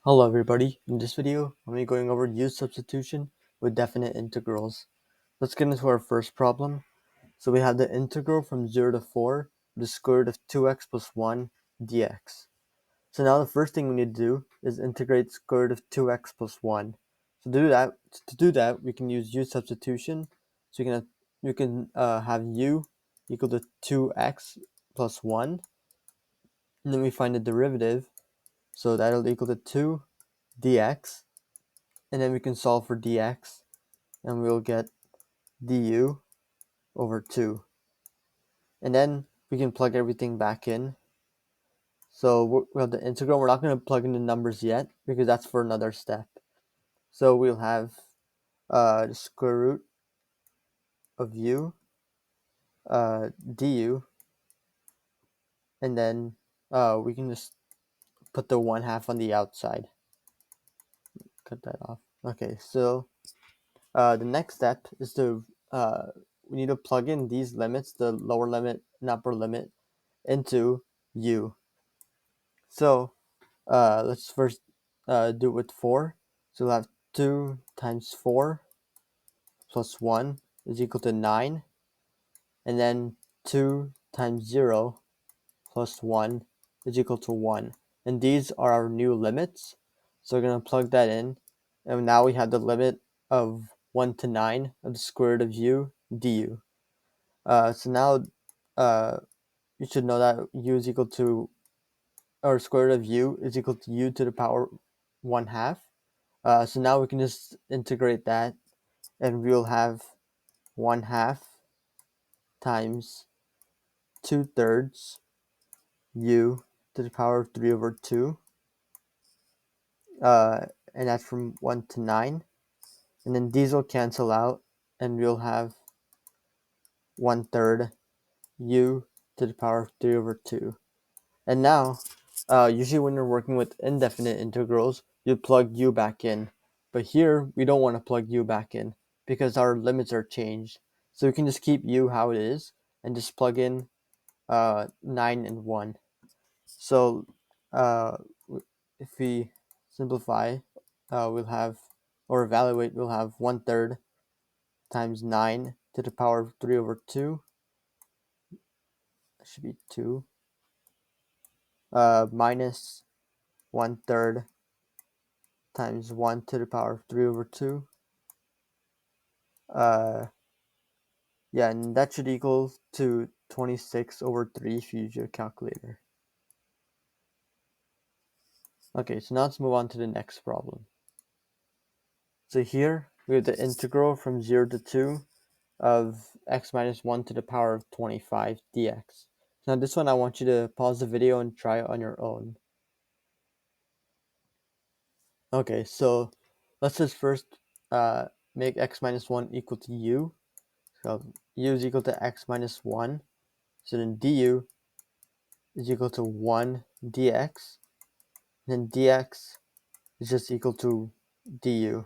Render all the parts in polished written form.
Hello everybody, in this video I'm going to be going over U-substitution with definite integrals. Let's get into our first problem. So we have the integral from 0 to 4, the square root of 2x plus 1 dx. So now the first thing we need to do is integrate square root of 2x plus 1. So to do that we can use U-substitution. So you can have u equal to 2x plus 1, and then we find the derivative, so that'll equal to 2 dx. And then we can solve for dx, and we'll get du over 2. And then we can plug everything back in. So we have the integral. We're not going to plug in the numbers yet because that's for another step. So we'll have the square root of u du, and then we can just put the 1/2 on the outside. Cut that off. Okay, so the next step is to we need to plug in these limits, the lower limit and upper limit, into u. So let's first do it with 4. So we'll have 2 times 4 plus 1 is equal to 9. And then 2 times 0 plus 1 is equal to 1. And these are our new limits. So we're going to plug that in. And now we have the limit of 1 to 9 of the square root of u du. So now you should know that u is equal to, or square root of u is equal to u to the power 1/2. So now we can just integrate that, and we'll have 1/2 times 2/3 u to the power of 3 over 2. And that's from 1 to 9. And then these will cancel out, and we'll have 1/3 u to the power of 3 over 2. And now, usually when you're working with indefinite integrals, you plug u back in. But here, we don't want to plug u back in because our limits are changed. So we can just keep u how it is and just plug in 9 and 1. So if we simplify, we'll have, or evaluate, we'll have 1/3 times 9 to the power of 3 over 2. That should be 2. Minus 1/3 times 1 to the power of 3 over 2. Yeah, and that should equal to 26 over 3 if you use your calculator. Okay, so now let's move on to the next problem. So here we have the integral from 0 to 2 of x minus 1 to the power of 25 dx. Now this one I want you to pause the video and try it on your own. Okay, so let's just first make x minus 1 equal to u. So u is equal to x minus 1. So then du is equal to 1 dx. And then dx is just equal to du.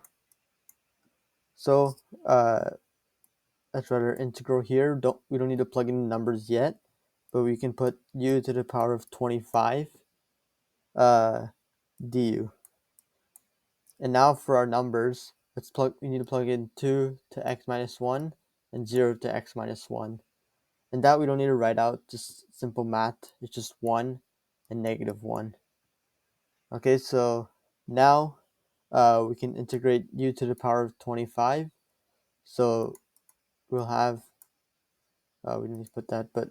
So let's write our integral here. We don't need to plug in the numbers yet, but we can put u to the power of 25 du. And now for our numbers, we need to plug in 2 to x minus 1 and 0 to x minus 1. And that we don't need to write out, just simple math. It's just 1 and negative 1. Okay, so now we can integrate u to the power of 25. So we'll have, we need to put that, but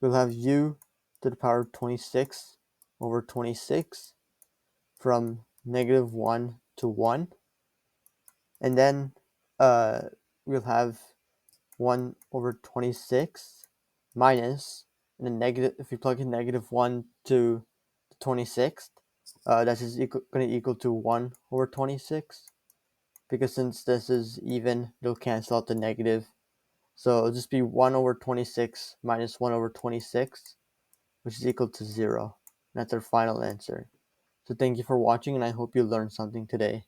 we'll have u to the power of 26 over 26 from negative 1 to 1. And then we'll have 1 over 26 minus, and then negative, if we plug in negative 1 to the 26th, that's just going to equal to 1 over 26. Because since this is even, it'll cancel out the negative. So it'll just be 1 over 26 minus 1 over 26, which is equal to 0. That's our final answer. So thank you for watching, and I hope you learned something today.